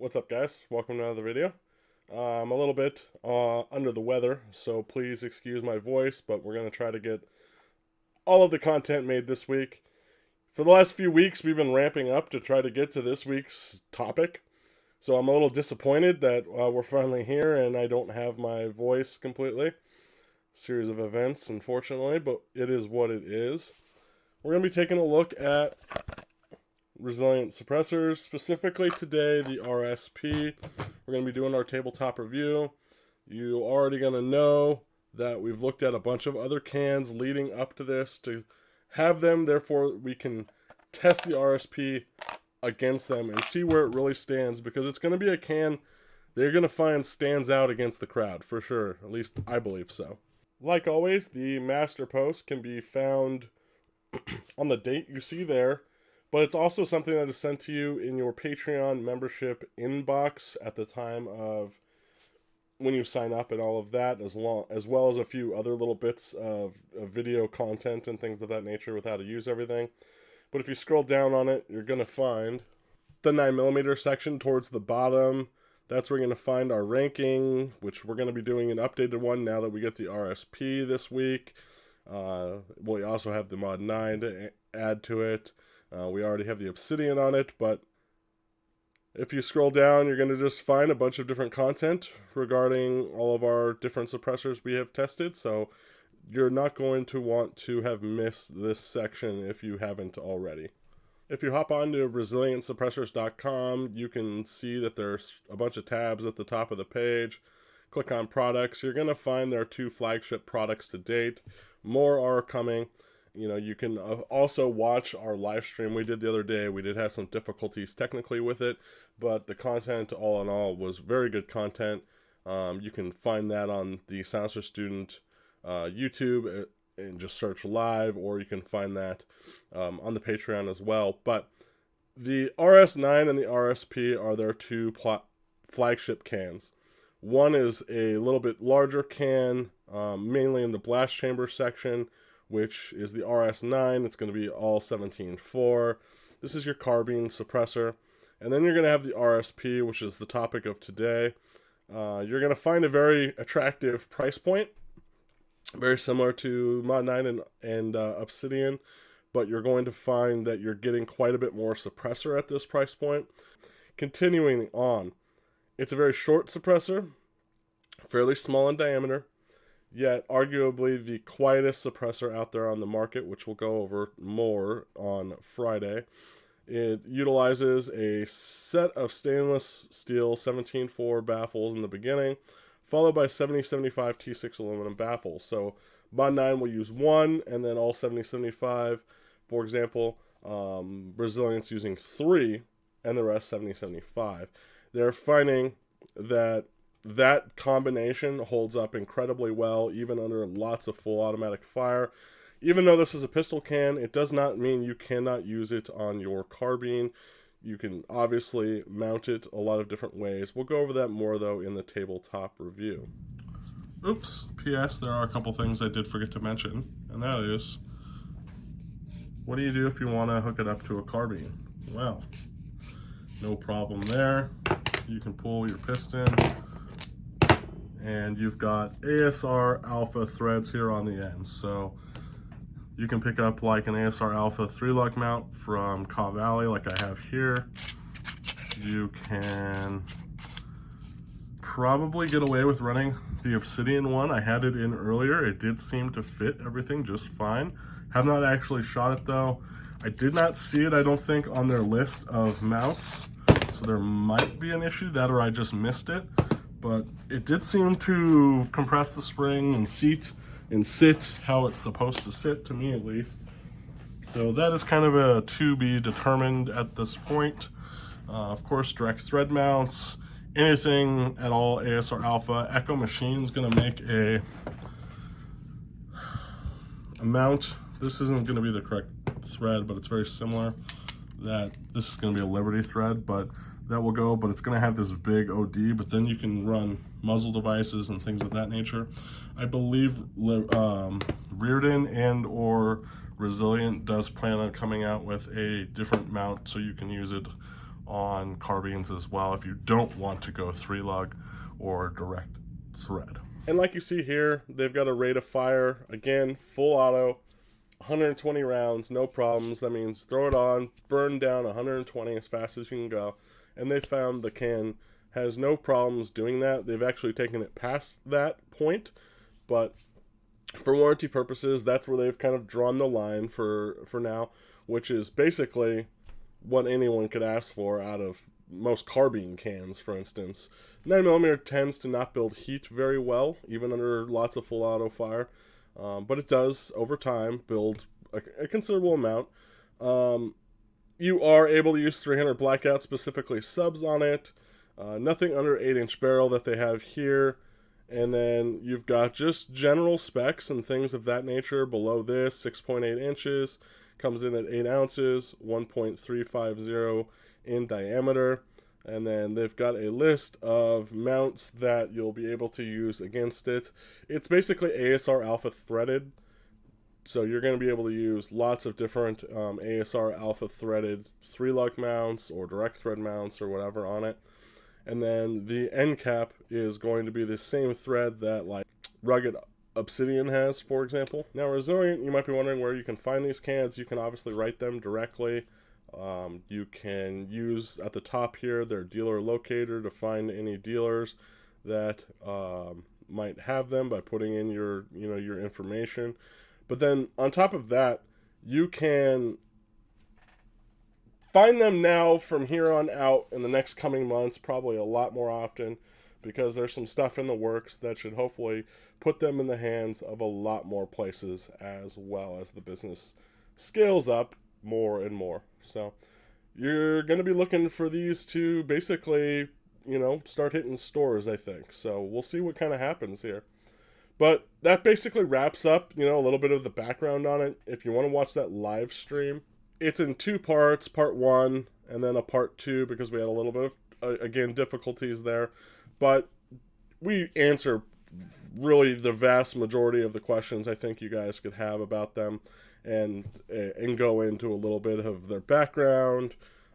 What's up, guys? Welcome to another video. I'm a little bit under the weather, so please excuse my voice, but we're going to try to get all of the content made this week. For the last few weeks, we've been ramping up to try to get to this week's topic, so I'm a little disappointed that we're finally here and I don't have my voice completely. Series of events, unfortunately, but it is what it is. We're going to be taking a look at Resilient Suppressors, specifically today the RSP. We're going to be doing our tabletop review. You already going to know that we've looked at a bunch of other cans leading up to this to have them, therefore we can test the RSP against them and see where it really stands, because it's going to be a can they're going to find stands out against the crowd, for sure. At least I believe so. Like always, the master post can be found on the date you see there, but it's also something that is sent to you in your Patreon membership inbox at the time of when you sign up and all of that, as well as a few other little bits of video content and things of that nature with how to use everything. But if you scroll down on it, you're going to find the 9mm section towards the bottom. That's where you're going to find our ranking, which we're going to be doing an updated one now that we get the RSP this week. We also have the Mod 9 to add to it. We already have the Obsidian on it, but if you scroll down, you're going to just find a bunch of different content regarding all of our different suppressors we have tested, so you're not going to want to have missed this section if you haven't already. If you hop on to resilientsuppressors.com, you can see that there's a bunch of tabs at the top of the page. Click on products. You're going to find there are 2 flagship products to date. More are coming. You know, you can also watch our live stream we did the other day. We did have some difficulties technically with it, but the content all in all was very good content. You can find that on the Silencer Student YouTube and just search live, or you can find that on the Patreon as well. But the RS9 and the RSP are their 2 flagship cans. One is a little bit larger can, mainly in the blast chamber section, which is the RS9. It's going to be all 17.4. This is your carbine suppressor. And then you're going to have the RSP, which is the topic of today. You're going to find a very attractive price point, very similar to Mod 9 and Obsidian, but you're going to find that you're getting quite a bit more suppressor at this price point. Continuing on, it's a very short suppressor, fairly small in diameter, yet arguably the quietest suppressor out there on the market, which we'll go over more on Friday. It utilizes a set of stainless steel 17.4 baffles in the beginning, followed by 70-75 T6 aluminum baffles. So Mod 9 will use 1, and then all 70-75. For example, Resilient's using 3, and the rest 70-75. They're finding that combination holds up incredibly well, even under lots of full automatic fire. Even though this is a pistol can, it does not mean you cannot use it on your carbine. You can obviously mount it a lot of different ways. We'll go over that more, though, in the tabletop review. Oops, P.S. There are a couple things I did forget to mention, and that is, what do you do if you want to hook it up to a carbine? Well, no problem there. You can pull your piston, and you've got ASR alpha threads here on the end. So you can pick up like an ASR alpha 3-lug mount from Caw Valley like I have here. You can probably get away with running the Obsidian one. I had it in earlier. It did seem to fit everything just fine. Have not actually shot it though. I did not see it, I don't think, on their list of mounts. So there might be an issue, that or I just missed it. But it did seem to compress the spring and sit how it's supposed to sit, to me at least. So that is kind of a to be determined at this point. Of course, direct thread mounts, anything at all ASR alpha. Echo Machine's gonna make a mount. This isn't gonna be the correct thread, but it's very similar. This is gonna be a Liberty thread, but that will go, but it's going to have this big OD, but then you can run muzzle devices and things of that nature. I believe Reardon and or Resilient does plan on coming out with a different mount so you can use it on carbines as well if you don't want to go 3-lug or direct thread. And like you see here, they've got a rate of fire, again, full auto, 120 rounds, no problems. That means throw it on, burn down 120 as fast as you can go. And they found the can has no problems doing that. They've actually taken it past that point, but for warranty purposes, that's where they've kind of drawn the line for now, which is basically what anyone could ask for out of most carbine cans, for instance. 9mm tends to not build heat very well, even under lots of full auto fire, but it does, over time, build a considerable amount. You are able to use 300 blackout, specifically subs on it. Nothing under 8-inch barrel that they have here. And then you've got just general specs and things of that nature below this. 6.8 inches, comes in at 8 ounces, 1.350 in diameter. And then they've got a list of mounts that you'll be able to use against it. It's basically ASR alpha threaded. So you're going to be able to use lots of different ASR alpha threaded 3-lug mounts or direct thread mounts or whatever on it. And then the end cap is going to be the same thread that like Rugged Obsidian has, for example. Now Resilient, you might be wondering where you can find these cans. You can obviously write them directly. You can use at the top here their dealer locator to find any dealers that might have them by putting in your information. But then on top of that, you can find them now from here on out in the next coming months, probably a lot more often, because there's some stuff in the works that should hopefully put them in the hands of a lot more places as well as the business scales up more and more. So you're going to be looking for these to basically, start hitting stores, I think. So we'll see what kind of happens here. But that basically wraps up, a little bit of the background on it. If you want to watch that live stream, it's in 2 parts, part 1, and then a part 2, because we had a little bit of, again, difficulties there. But we answer really the vast majority of the questions I think you guys could have about them, and go into a little bit of their background,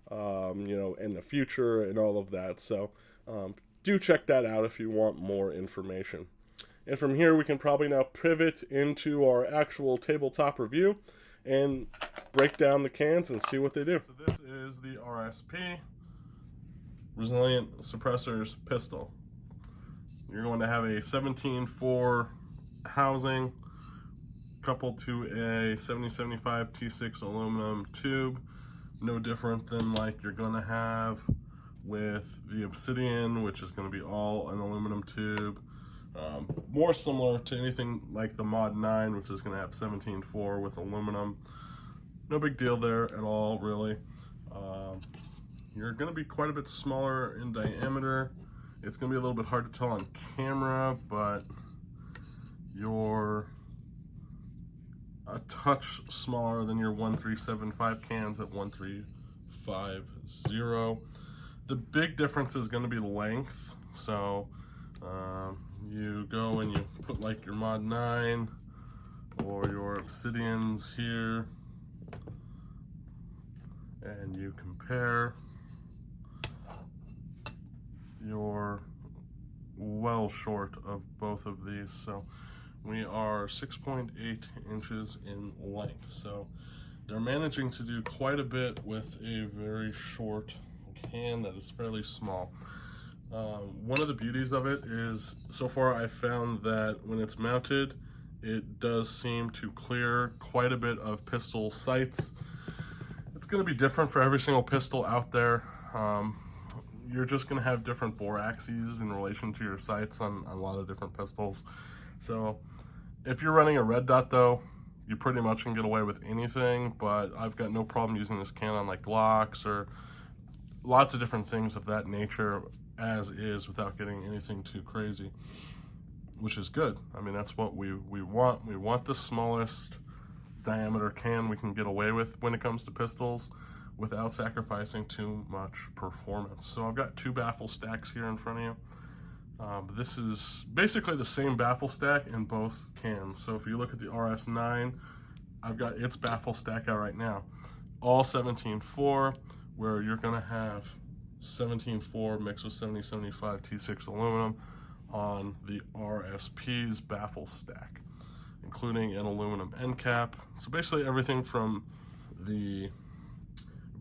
in the future and all of that. So do check that out if you want more information. And from here, we can probably now pivot into our actual tabletop review and break down the cans and see what they do. So this is the RSP, Resilient Suppressors pistol. You're going to have a 17.4 housing coupled to a 7075 T6 aluminum tube. No different than like you're going to have with the Obsidian, which is going to be all an aluminum tube. More similar to anything like the Mod 9, which is going to have 17.4 with aluminum. No big deal there at all, really. You're going to be quite a bit smaller in diameter. It's going to be a little bit hard to tell on camera, but you're a touch smaller than your 1375 cans at 1350. The big difference is going to be length. So you go and you put like your Mod 9 or your Obsidians here, and you compare. You're well short of both of these. So we are 6.8 inches in length. So they're managing to do quite a bit with a very short can that is fairly small. One of the beauties of it is, so far I found that when it's mounted, it does seem to clear quite a bit of pistol sights. It's going to be different for every single pistol out there. You're just going to have different bore axes in relation to your sights on a lot of different pistols. So if you're running a red dot though, you pretty much can get away with anything, but I've got no problem using this can on like Glocks or lots of different things of that nature as is without getting anything too crazy, which is good. I mean, that's what we want. We want the smallest diameter can we can get away with when it comes to pistols without sacrificing too much performance. So I've got 2 baffle stacks here in front of you. This is basically the same baffle stack in both cans. So if you look at the RS9, I've got its baffle stack out right now. All 17.4, where you're gonna have 17.4 mixed with 7075 T6 aluminum on the RSP's baffle stack, including an aluminum end cap. So basically everything from the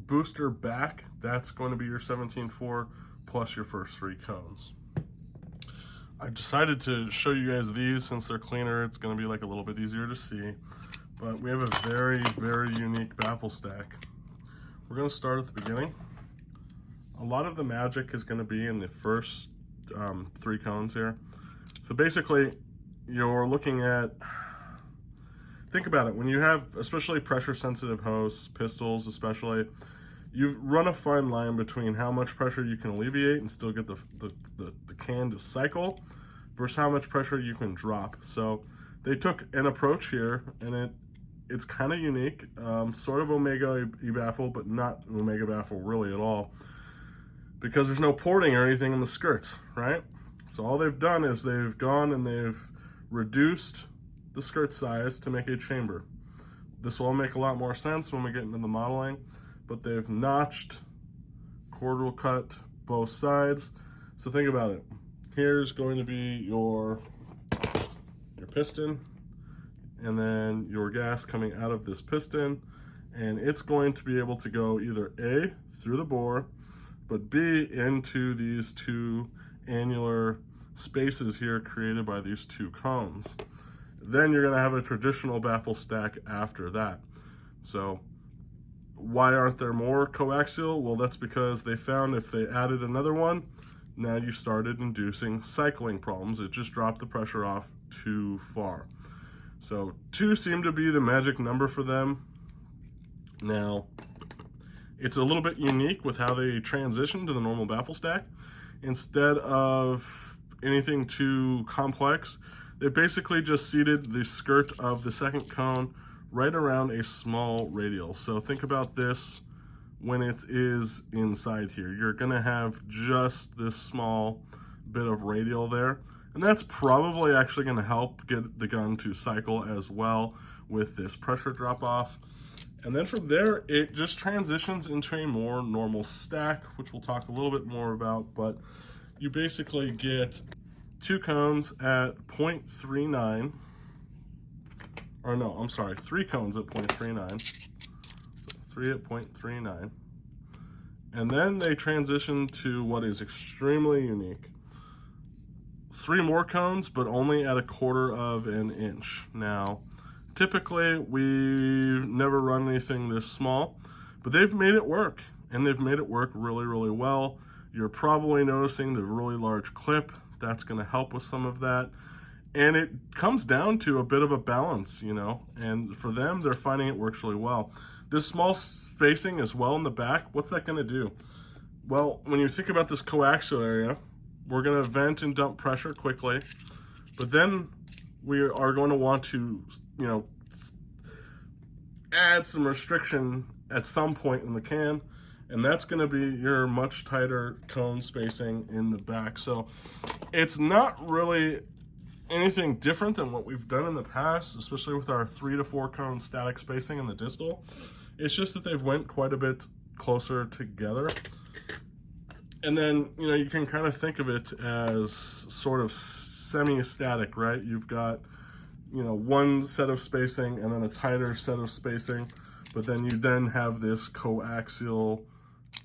booster back, that's going to be your 17.4 plus your first 3 cones. I decided to show you guys these since they're cleaner. It's going to be like a little bit easier to see, but we have a very, very unique baffle stack. We're going to start at the beginning. A lot of the magic is going to be in the first 3 cones here. So basically you're looking at, think about it, when you have especially pressure sensitive hose, pistols especially, you run a fine line between how much pressure you can alleviate and still get the can to cycle versus how much pressure you can drop. So they took an approach here, and it's kind of unique, sort of Omega E-baffle, but not Omega baffle really at all, because there's no porting or anything in the skirts, right? So all they've done is they've gone and they've reduced the skirt size to make a chamber. This will all make a lot more sense when we get into the modeling, but they've notched, cordal cut both sides. So think about it. Here's going to be your piston, and then your gas coming out of this piston, and it's going to be able to go either A, through the bore, but B, into these 2 annular spaces here created by these 2 cones. Then you're going to have a traditional baffle stack after that. So why aren't there more coaxial? Well, that's because they found if they added another one, now you started inducing cycling problems. It just dropped the pressure off too far. So 2 seemed to be the magic number for them. Now, it's a little bit unique with how they transition to the normal baffle stack. Instead of anything too complex, they basically just seated the skirt of the second cone right around a small radial. So think about this when it is inside here. You're gonna have just this small bit of radial there, and that's probably actually gonna help get the gun to cycle as well with this pressure drop off. And then from there, it just transitions into a more normal stack, which we'll talk a little bit more about, but you basically get 2 cones at 0.39, or no, I'm sorry, 3 cones at 0.39, so 3 at 0.39. And then they transition to what is extremely unique. 3 more cones, but only at 1/4 of an inch. Now, typically, we never run anything this small, but they've made it work, and they've made it work really, really well. You're probably noticing the really large clip. That's going to help with some of that. And it comes down to a bit of a balance, you know, and for them, they're finding it works really well. This small spacing as well in the back, what's that going to do? Well, when you think about this coaxial area, we're going to vent and dump pressure quickly, but then we are going to want to, you know, add some restriction at some point in the can, and that's going to be your much tighter cone spacing in the back. So it's not really anything different than what we've done in the past, especially with our 3 to 4 cone static spacing in the distal. It's just that they've went quite a bit closer together. And then, you know, you can kind of think of it as sort of semi-static, right? You've got, you know, one set of spacing and then a tighter set of spacing, but then you then have this coaxial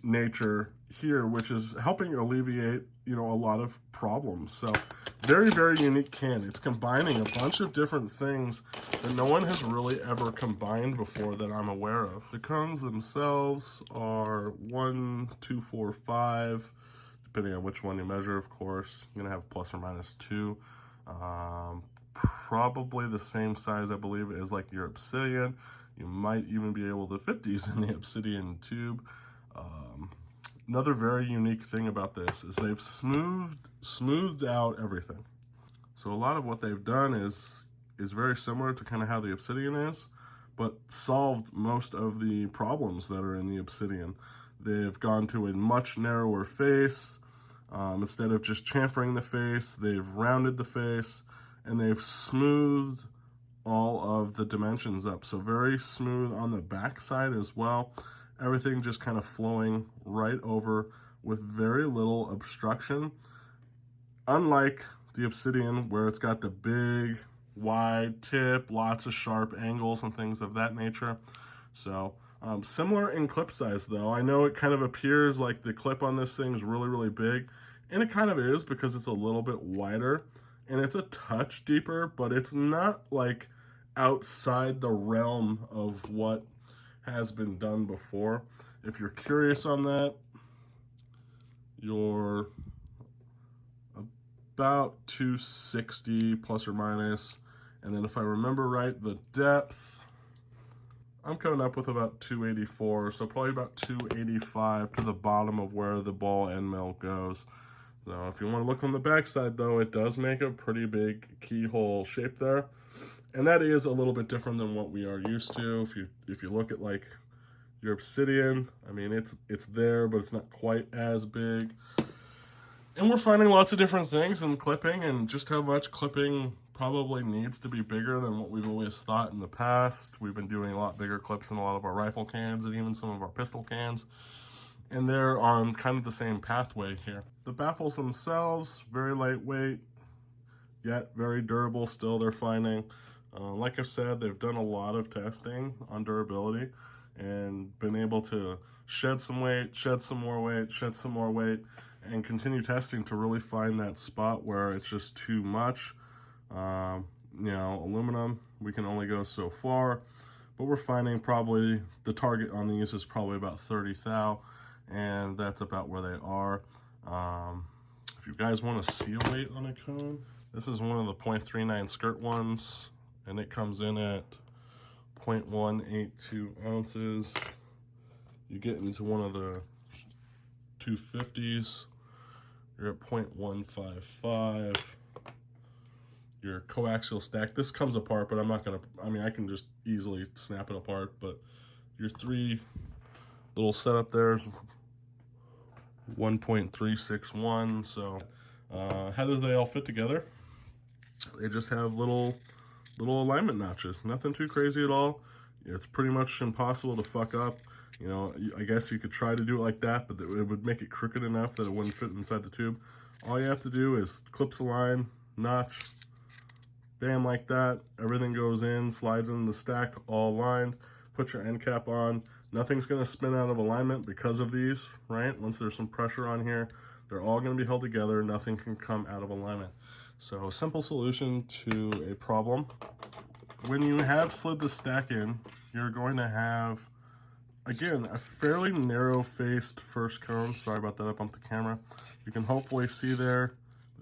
nature here, which is helping alleviate, you know, a lot of problems. So very, very unique can. It's combining a bunch of different things that no one has really ever combined before that I'm aware of. The cones themselves are 1, 2, 4, 5, depending on which one you measure, of course. You're gonna have plus or minus 2. Probably the same size, I believe, as like your Obsidian. You might even be able to fit these in the Obsidian tube. Another very unique thing about this is they've smoothed out everything. So a lot of what they've done is very similar to kind of how the Obsidian is, but solved most of the problems that are in the Obsidian. They've gone to a much narrower face. Instead of just chamfering the face, they've rounded the face, and they've smoothed all of the dimensions up. So very smooth on the back side as well. Everything just kind of flowing right over with very little obstruction, unlike the Obsidian where it's got the big wide tip, lots of sharp angles and things of that nature. So similar in clip size though. I know it kind of appears like the clip on this thing is really big, and it kind of is because it's a little bit wider and it's a touch deeper, but it's not like outside the realm of what has been done before. If you're curious on that, you're about 260 plus or minus, and then if I remember right, the depth, I'm coming up with about 284, so probably about 285 to the bottom of where the ball end mill goes. So if you want to look on the backside though, it does make a pretty big keyhole shape there, and that is a little bit different than what we are used to. If you look at like your Obsidian, I mean it's there, but it's not quite as big. And we're finding lots of different things in clipping, and just how much clipping probably needs to be bigger than what we've always thought in the past. We've been doing a lot bigger clips in a lot of our rifle cans and even some of our pistol cans, and they're on kind of the same pathway here. The baffles themselves, very lightweight, yet very durable still, they're finding. Like I said, they've done a lot of testing on durability and been able to shed some weight, shed some more weight, shed some more weight, and continue testing to really find that spot where it's just too much. You know, aluminum, we can only go so far, but we're finding probably the target on these is probably about 30 thou, and that's about where they are. If you guys want to see a weight on a cone, this is one of the 0.39 skirt ones, and it comes in at 0.182 ounces. You get into one of the 250s, you're at 0.155. Your coaxial stack, this comes apart, but I'm not gonna, I mean, I can just easily snap it apart, but your 3 little setup there's 1.361. So how do they all fit together? They just have little alignment notches, nothing too crazy at all. It's pretty much impossible to fuck up. You know, I guess you could try to do it like that, but it would make it crooked enough that it wouldn't fit inside the tube. All you have to do is clips a line, notch, bam, like that. Everything goes in, slides in the stack, all lined. Put your end cap on. Nothing's going to spin out of alignment because of these, right? Once there's some pressure on here, they're all going to be held together. Nothing can come out of alignment. So a simple solution to a problem. When you have slid the stack in, you're going to have, again, a fairly narrow-faced first cone. Sorry about that, I bumped the camera. You can hopefully see there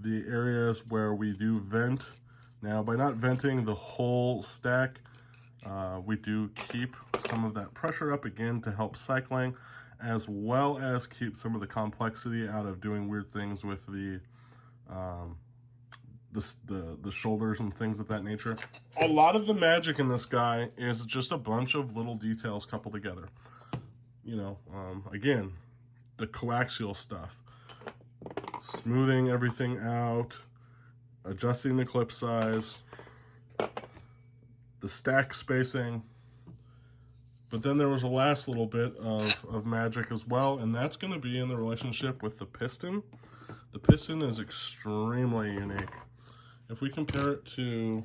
the areas where we do vent. Now, by not venting the whole stack, we do keep some of that pressure up again to help cycling, as well as keep some of the complexity out of doing weird things with the shoulders and things of that nature. A lot of the magic in this guy is just a bunch of little details coupled together. You know, again, the coaxial stuff, smoothing everything out, adjusting the clip size, the stack spacing, but then there was a last little bit of magic as well, and that's going to be in the relationship with the piston. The piston is extremely unique. If we compare it to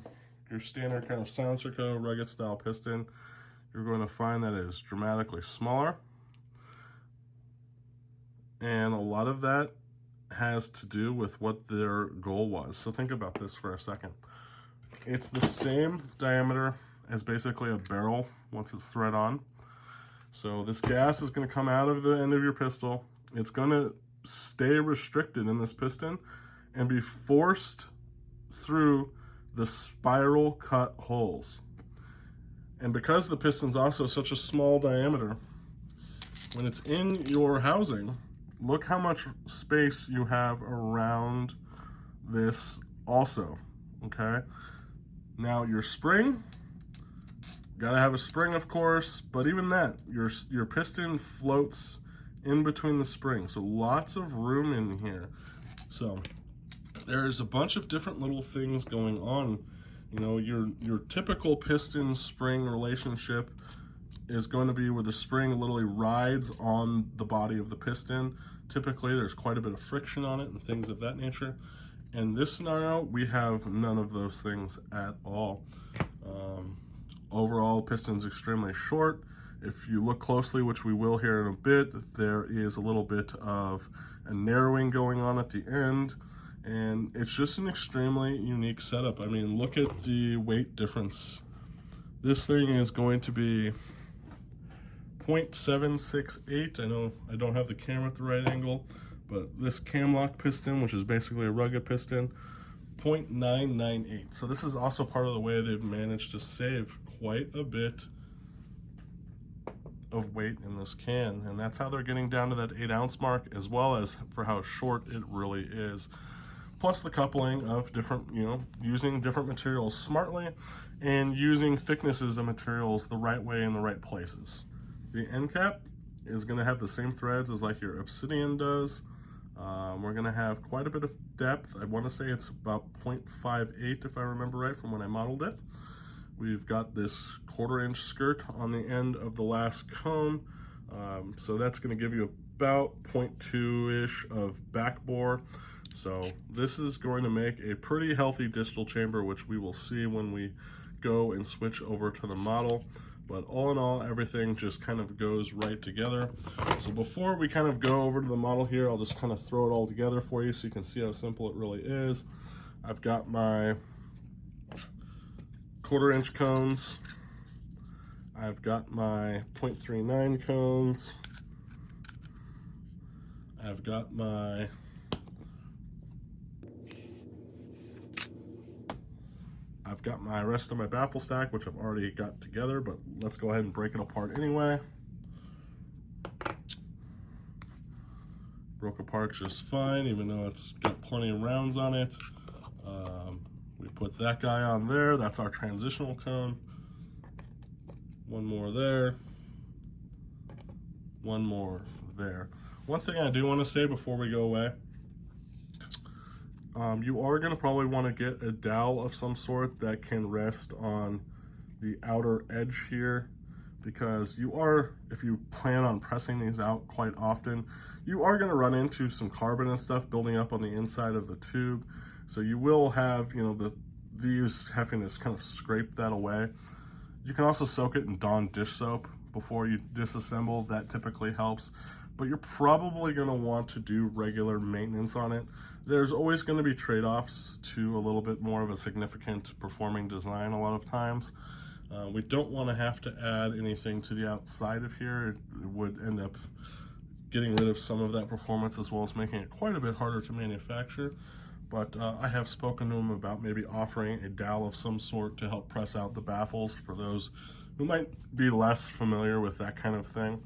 your standard kind of silencer co rugged style piston, you're going to find that it is dramatically smaller, and a lot of that has to do with what their goal was. So think about this for a second. It's the same diameter as basically a barrel once it's thread on. So this gas is going to come out of the end of your pistol. It's going to stay restricted in this piston and be forced through the spiral cut holes. And because the piston's also such a small diameter, when it's in your housing, look how much space you have around this also, okay? Now your spring, gotta have a spring of course, but even that, your piston floats in between the springs, so lots of room in here. So there's a bunch of different little things going on. You know, your typical piston spring relationship is going to be where the spring literally rides on the body of the piston typically there's quite a bit of friction on it and things of that nature. In this scenario, we have none of those things at all. Overall, piston's extremely short. If you look closely, which we will here in a bit, there is a little bit of a narrowing going on at the end, and it's just an extremely unique setup. I mean, look at the weight difference. This thing is going to be 0.768. I know I don't have the camera at the right angle, but this cam lock piston, which is basically a rugged piston, 0.998. So this is also part of the way they've managed to save quite a bit of weight in this can, and that's how they're getting down to that 8-ounce mark, as well as for how short it really is. Plus the coupling of different, using different materials smartly and using thicknesses of materials the right way in the right places. The end cap is going to have the same threads as like your Obsidian does. We're going to have quite a bit of depth. I want to say it's about 0.58 if I remember right from when I modeled it. We've got this 1/4 inch skirt on the end of the last cone, so that's going to give you about 0.2-ish of back bore. So this is going to make a pretty healthy distal chamber, which we will see when we go and switch over to the model. But all in all, everything just kind of goes right together. So before we kind of go over to the model here, I'll just kind of throw it all together for you so you can see how simple it really is. I've got my 1/4 inch cones. I've got my 0.39 cones. I've got my rest of my baffle stack, which I've already got together, but let's go ahead and break it apart anyway. Broke apart just fine, even though it's got plenty of rounds on it. We put that guy on there. That's our transitional cone. One more there. One more there. One thing I do want to say before we go away, you are going to probably want to get a dowel of some sort that can rest on the outer edge here, because if you plan on pressing these out quite often, you are going to run into some carbon and stuff building up on the inside of the tube. So you will have, these having to kind of scrape that away. You can also soak it in Dawn dish soap before you disassemble. That typically helps. But you're probably going to want to do regular maintenance on it. There's always going to be trade-offs to a little bit more of a significant performing design a lot of times. We don't want to have to add anything to the outside of here. It would end up getting rid of some of that performance, as well as making it quite a bit harder to manufacture. But I have spoken to them about maybe offering a dowel of some sort to help press out the baffles for those who might be less familiar with that kind of thing.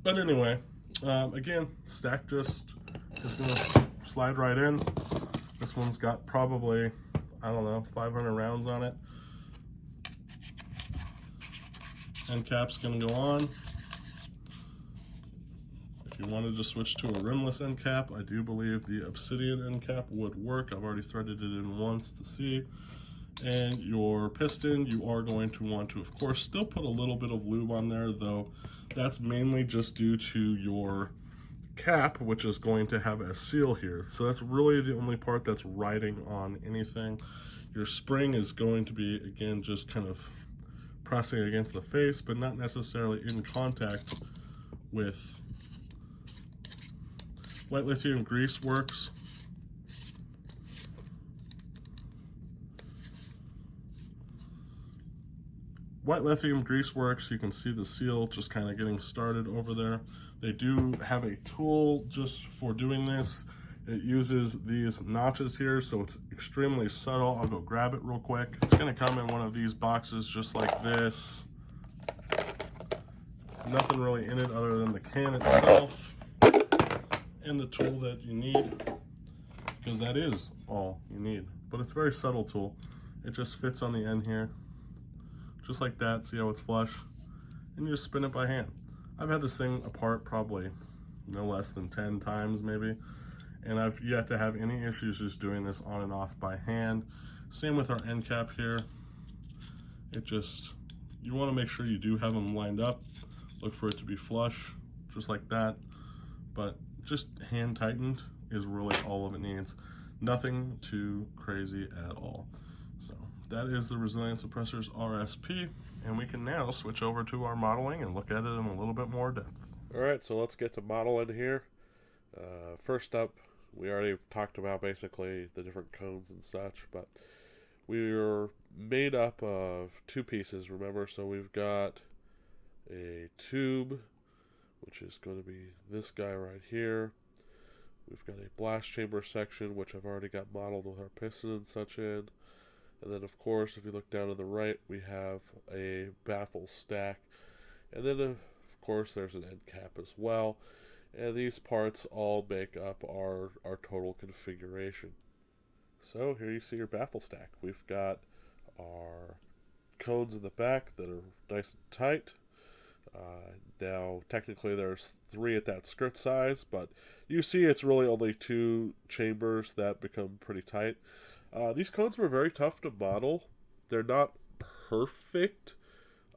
But anyway, again, stack just is going to slide right in. This one's got probably, I don't know, 500 rounds on it. End cap's going to go on. If you wanted to switch to a rimless end cap, I do believe the Obsidian end cap would work. I've already threaded it in once to see. And your piston, you are going to want to, of course, still put a little bit of lube on there, though that's mainly just due to your cap, which is going to have a seal here. So that's really the only part that's riding on anything. Your spring is going to be, again, just kind of pressing against the face, but not necessarily in contact with. White lithium grease works. White lithium grease works. You can see the seal just kind of getting started over there. They do have a tool just for doing this. It uses these notches here, so it's extremely subtle. I'll go grab it real quick. It's going to come in one of these boxes just like this. Nothing really in it other than the can itself and the tool that you need, because that is all you need. But it's a very subtle tool. It just fits on the end here, just like that. See how it's flush? And you just spin it by hand. I've had this thing apart probably no less than 10 times maybe, and I've yet to have any issues just doing this on and off by hand. Same with our end cap here. You want to make sure you do have them lined up. Look for it to be flush, just like that. but just hand tightened is really all of it needs. Nothing too crazy at all. So that is the Resilient Suppressors RSP, and we can now switch over to our modeling and look at it in a little bit more depth. Alright, so let's get to modeling here. First up, we already talked about basically the different cones and such, but we're made up of two pieces, remember? So we've got a tube, which is going to be this guy right here. We've got a blast chamber section, which I've already got modeled with our piston and such in. And then, of course, if you look down to the right, we have a baffle stack. And then, of course, there's an end cap as well. And these parts all make up our total configuration. So here you see your baffle stack. We've got our cones in the back that are nice and tight. Now, technically, there's 3 at that skirt size, but you see it's really only 2 chambers that become pretty tight. These cones were very tough to model. They're not perfect.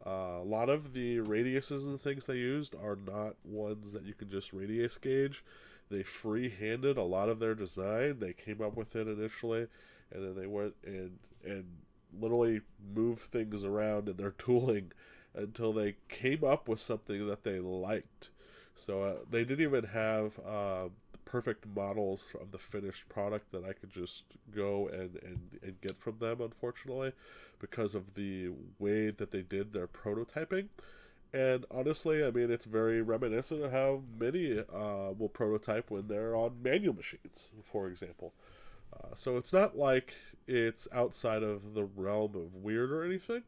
A lot of the radiuses and things they used are not ones that you can just radius gauge. They free-handed a lot of their design. They came up with it initially, and then they went and literally moved things around in their tooling until they came up with something that they liked. So they didn't even have perfect models of the finished product that I could just go and get from them, unfortunately, because of the way that they did their prototyping. And honestly, I mean, it's very reminiscent of how many will prototype when they're on manual machines, for example. So it's not like it's outside of the realm of weird or anything.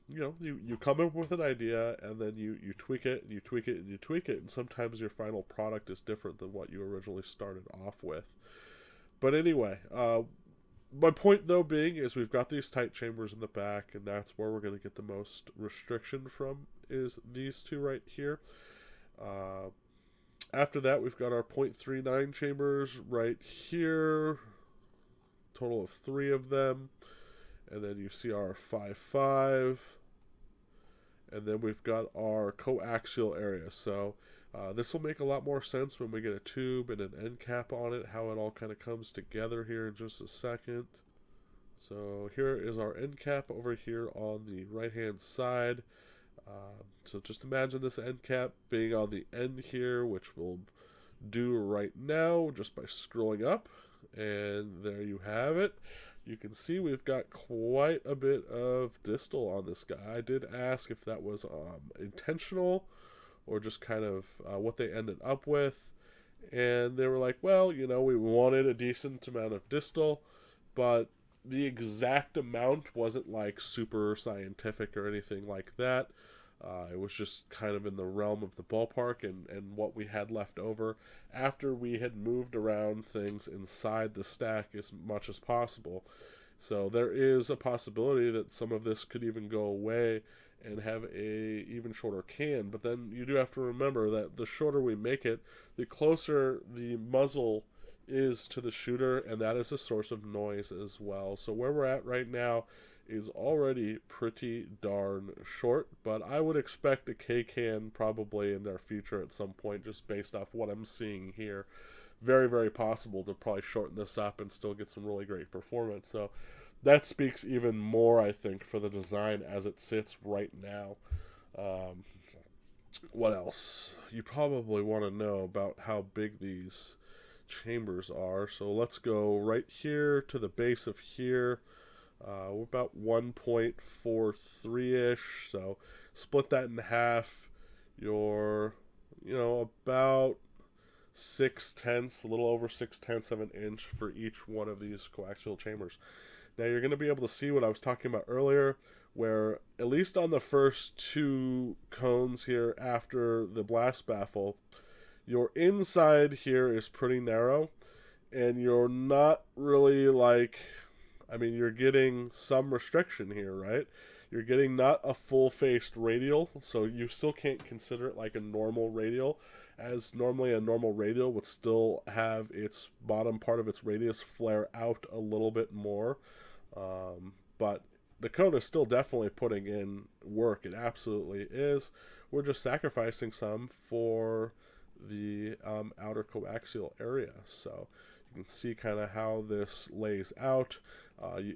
You come up with an idea, and then you tweak it, and you tweak it, and you tweak it, and sometimes your final product is different than what you originally started off with. But anyway, my point, though, being is we've got these tight chambers in the back, and that's where we're going to get the most restriction from, is these two right here. After that, we've got our 0.39 chambers right here, total of 3 of them. And then you see our 5.5, and then we've got our coaxial area. So this will make a lot more sense when we get a tube and an end cap on it, how it all kind of comes together here in just a second. So here is our end cap over here on the right hand side. So just imagine this end cap being on the end here, which we'll do right now just by scrolling up, and there you have it. You can see we've got quite a bit of distal on this guy. I did ask if that was intentional or just kind of what they ended up with. And they were like, well, we wanted a decent amount of distal, but the exact amount wasn't like super scientific or anything like that. It was just kind of in the realm of the ballpark and what we had left over after we had moved around things inside the stack as much as possible. So there is a possibility that some of this could even go away and have a even shorter can. But then you do have to remember that the shorter we make it, the closer the muzzle is to the shooter, and that is a source of noise as well. So where we're at right now is already pretty darn short, but I would expect a K-can probably in their future at some point, just based off what I'm seeing here. Very, very possible to probably shorten this up and still get some really great performance. So that speaks even more, I think, for the design as it sits right now. What else? You probably want to know about how big these chambers are. So let's go right here to the base of here. We're about 1.43-ish, so split that in half. You're, about 6/10, a little over 6/10 of an inch for each one of these coaxial chambers. Now you're going to be able to see what I was talking about earlier, where at least on the first 2 cones here after the blast baffle, your inside here is pretty narrow, and you're not really you're getting some restriction here, right? You're getting not a full-faced radial, so you still can't consider it like a normal radial, as normally a normal radial would still have its bottom part of its radius flare out a little bit more. But the cone is still definitely putting in work. It absolutely is. We're just sacrificing some for the outer coaxial area. So you can see kind of how this lays out.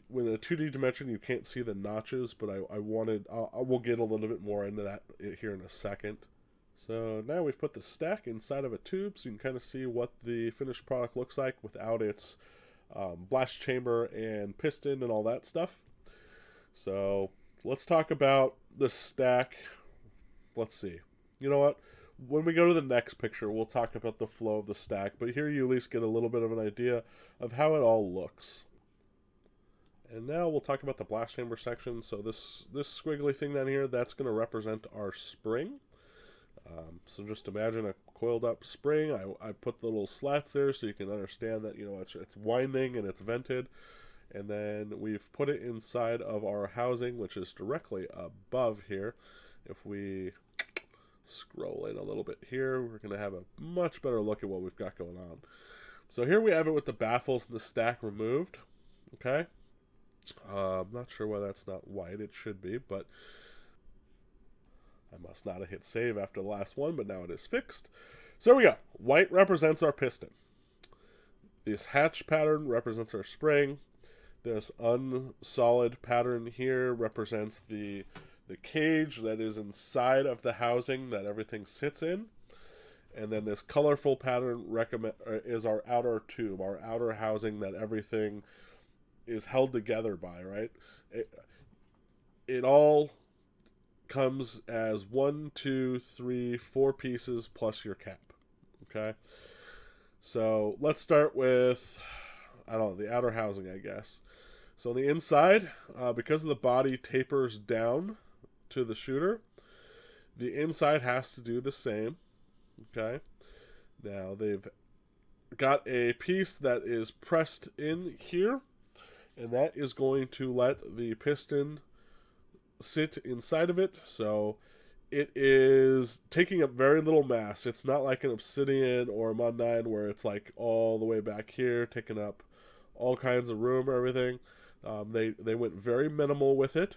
With a 2D dimension, you can't see the notches, but I will get a little bit more into that here in a second. So now we've put the stack inside of a tube, so you can kind of see what the finished product looks like without its blast chamber and piston and all that stuff. So let's talk about the stack. Let's see. You know what? When we go to the next picture, we'll talk about the flow of the stack, but here you at least get a little bit of an idea of how it all looks. And now we'll talk about the blast chamber section. So this squiggly thing down here, that's going to represent our spring. So just imagine a coiled up spring. I put the little slats there so you can understand that, you know, it's winding and it's vented. And then we've put it inside of our housing, which is directly above here. If we scroll in a little bit here, we're going to have a much better look at what we've got going on. So here we have it with the baffles and the stack removed. Okay. I'm not sure why that's not white. It should be, but I must not have hit save after the last one, but now it is fixed. So there we go. White represents our piston. This hatch pattern represents our spring. This unsolid pattern here represents the cage that is inside of the housing that everything sits in. And then this colorful pattern is our outer tube, our outer housing that everything is held together by, right? It all comes as 1, 2, 3, 4 pieces plus your cap. Okay? So let's start with, I don't know, the outer housing, I guess. So on the inside, because the body tapers down to the shooter, the inside has to do the same. Okay? Now they've got a piece that is pressed in here, and that is going to let the piston sit inside of it. So it is taking up very little mass. It's not like an Obsidian or a Mod 9 where it's like all the way back here, taking up all kinds of room or everything. They went very minimal with it.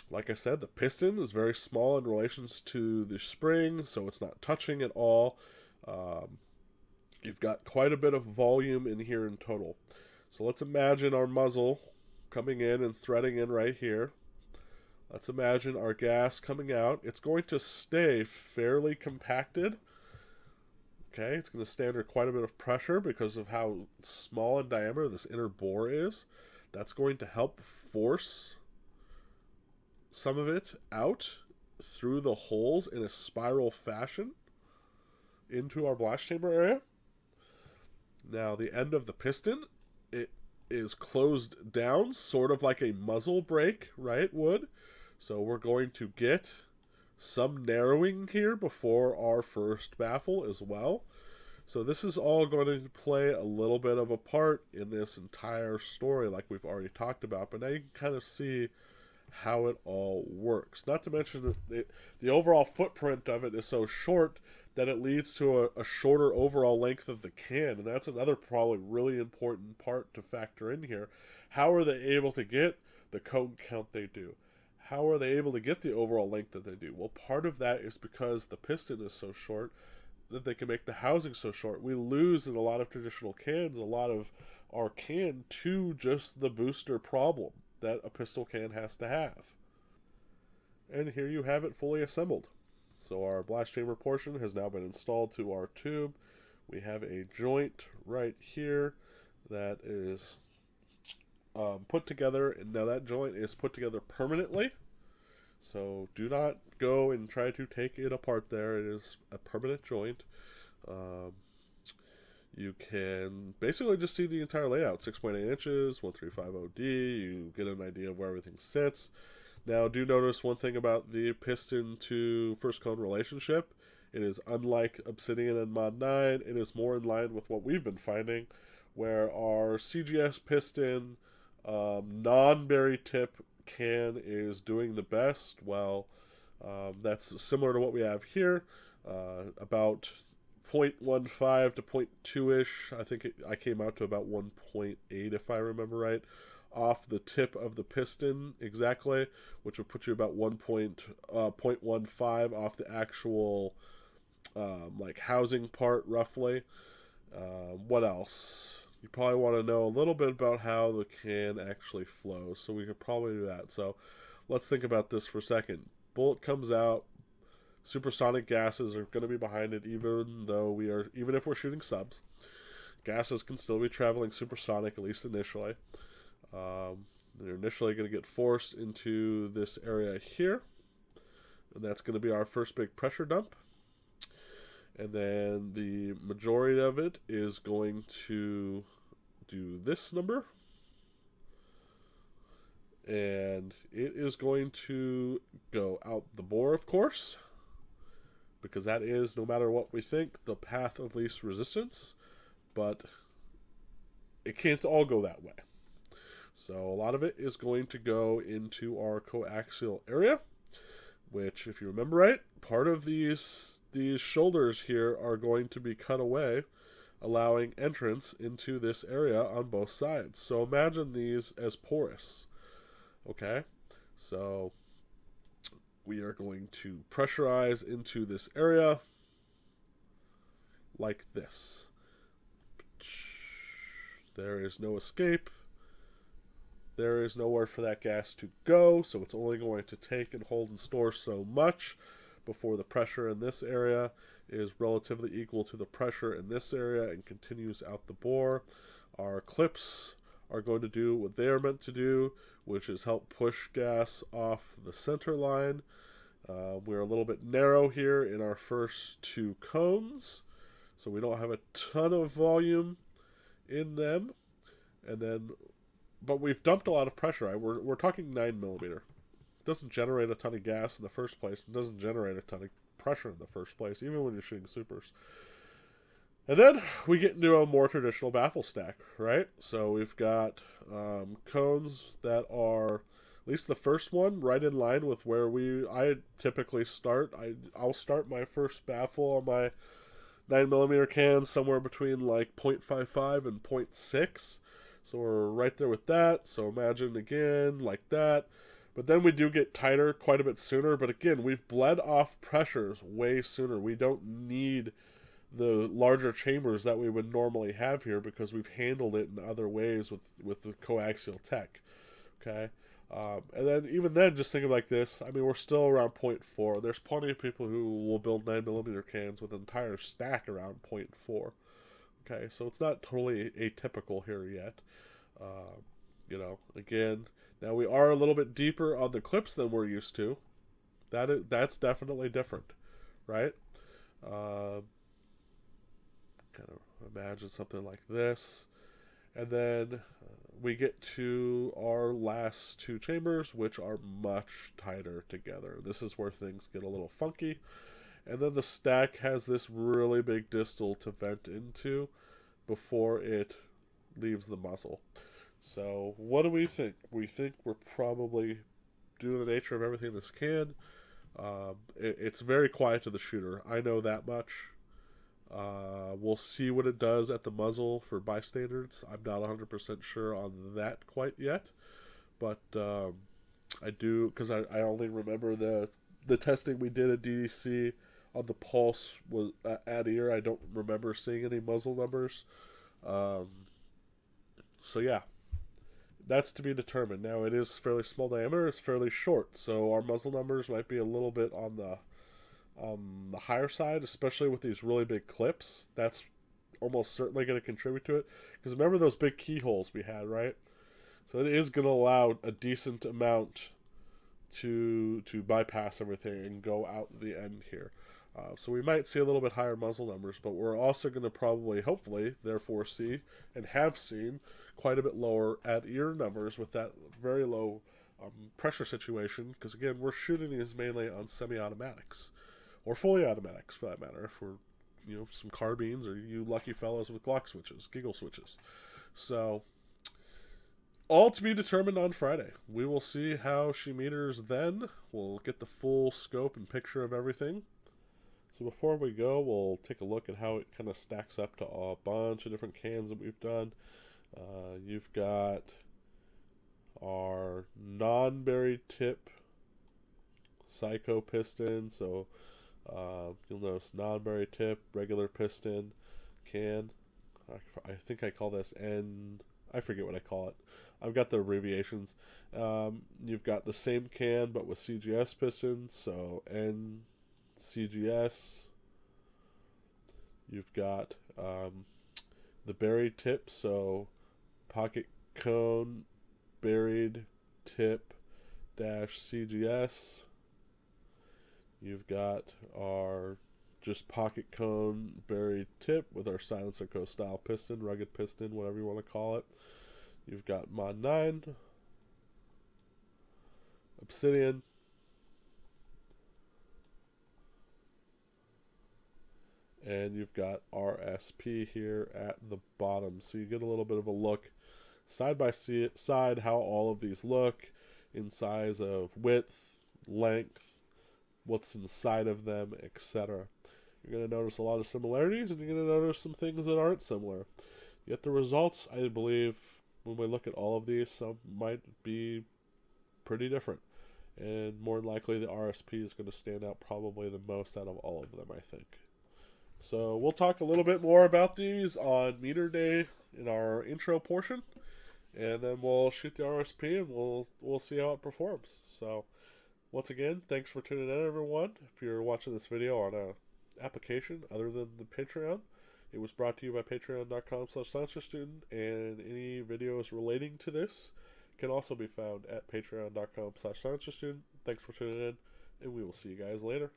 Like I said, the piston is very small in relations to the spring, so it's not touching at all. You've got quite a bit of volume in here in total. So let's imagine our muzzle coming in and threading in right here. Let's imagine our gas coming out. It's going to stay fairly compacted. Okay, it's going to stay under quite a bit of pressure because of how small in diameter this inner bore is. That's going to help force some of it out through the holes in a spiral fashion into our blast chamber area. Now the end of the piston, it is closed down, sort of like a muzzle brake, right, would. So we're going to get some narrowing here before our first baffle as well. So this is all going to play a little bit of a part in this entire story like we've already talked about. But now you can kind of see how it all works. Not to mention that the overall footprint of it is so short that it leads to a shorter overall length of the can. And that's another probably really important part to factor in here. How are they able to get the cone count they do? How are they able to get the overall length that they do? Well, part of that is because the piston is so short that they can make the housing so short. We lose in a lot of traditional cans a lot of our can to just the booster problem that a pistol can has to have. And here you have it fully assembled. So our blast chamber portion has now been installed to our tube. We have a joint right here that is put together, and now that joint is put together permanently. So do not go and try to take it apart there. It is a permanent joint. You can basically just see the entire layout. 6.8 inches, 1350D. You get an idea of where everything sits. Now, do notice one thing about the piston to first cone relationship. It is unlike Obsidian and Mod 9. It is more in line with what we've been finding, where our CGS piston non-berry tip can is doing the best. Well, that's similar to what we have here. About 0.15 to 0.2-ish. I think I came out to about 1.8 if I remember right, off the tip of the piston exactly, which would put you about 0.15 off the actual like housing part roughly. What else? You probably want to know a little bit about how the can actually flows, so we could probably do that. So let's think about this for a second. Bullet comes out. Supersonic gases are going to be behind it, even if we're shooting subs. Gases can still be traveling supersonic, at least initially. They're initially going to get forced into this area here, and that's going to be our first big pressure dump. And then the majority of it is going to do this number, and it is going to go out the bore, of course, because that is, no matter what we think, the path of least resistance. But it can't all go that way. So a lot of it is going to go into our coaxial area, which, if you remember right, part of these shoulders here are going to be cut away, allowing entrance into this area on both sides. So imagine these as porous. Okay? So we are going to pressurize into this area like this. There is no escape. There is nowhere for that gas to go, so it's only going to take and hold and store so much before the pressure in this area is relatively equal to the pressure in this area and continues out the bore. Our clips are going to do what they are meant to do, which is help push gas off the center line. We're a little bit narrow here in our first two cones, so we don't have a ton of volume in them. And then, but we've dumped a lot of pressure. Right? We're talking 9mm. It doesn't generate a ton of gas in the first place. It doesn't generate a ton of pressure in the first place, even when you're shooting supers. And then we get into a more traditional baffle stack, right? So we've got cones that are, at least the first one, right in line with where I typically start. I'll start my first baffle on my 9mm cans somewhere between like 0.55 and 0.6. So we're right there with that. So imagine again like that. But then we do get tighter quite a bit sooner. But again, we've bled off pressures way sooner. We don't need the larger chambers that we would normally have here because we've handled it in other ways with the coaxial tech. Okay? And then even then, just think of like this. I mean, we're still around 0.4. There's plenty of people who will build 9mm cans with an entire stack around 0.4. Okay, so it's not totally atypical here yet. Again, now we are a little bit deeper on the clips than we're used to. That's definitely different, right? Kind of imagine something like this. And then we get to our last two chambers, which are much tighter together. This is where things get a little funky. And then the stack has this really big distal to vent into before it leaves the muzzle. So what do we think? We think we're probably, due to the nature of everything this can, it's very quiet to the shooter. I know that much. We'll see what it does at the muzzle for bystanders. I'm not 100% sure on that quite yet. But I do, because I only remember the testing we did at DDC on the pulse was at ear. I don't remember seeing any muzzle numbers. So yeah, that's to be determined. Now it is fairly small diameter. It's fairly short, so our muzzle numbers might be a little bit on the higher side, especially with these really big clips. That's almost certainly going to contribute to it. Because remember those big keyholes we had, right? So it is going to allow a decent amount to bypass everything and go out the end here. So we might see a little bit higher muzzle numbers, but we're also going to probably, hopefully, therefore see and have seen quite a bit lower at ear numbers with that very low pressure situation. Because again, we're shooting these mainly on semi-automatics or fully automatics for that matter. If we're some carbines, or you lucky fellows with Glock switches, giggle switches. So all to be determined on Friday. We will see how she meters then. We'll get the full scope and picture of everything. So before we go, we'll take a look at how it kind of stacks up to a bunch of different cans that we've done. You've got our non-buried tip Psycho piston. So You'll notice non-berry tip, regular piston, can. I think I call this N. I forget what I call it. I've got the abbreviations. You've got the same can but with CGS pistons, so N CGS. You've got the buried tip, so pocket cone buried tip dash CGS. You've got our just pocket cone buried tip with our Silencer Co style piston, rugged piston, whatever you want to call it. You've got Mod 9, Obsidian, and you've got RSP here at the bottom. So you get a little bit of a look side by side how all of these look in size of width, length, what's inside of them, etc. You're going to notice a lot of similarities, and you're going to notice some things that aren't similar. Yet the results, I believe, when we look at all of these, some might be pretty different. And more than likely, the RSP is going to stand out probably the most out of all of them, I think. So we'll talk a little bit more about these on meter day in our intro portion. And then we'll shoot the RSP, and we'll see how it performs. So once again, thanks for tuning in, everyone. If you're watching this video on a application other than the Patreon, it was brought to you by patreon.com/SilencerStudent, and any videos relating to this can also be found at patreon.com/SilencerStudent. Thanks for tuning in, and we will see you guys later.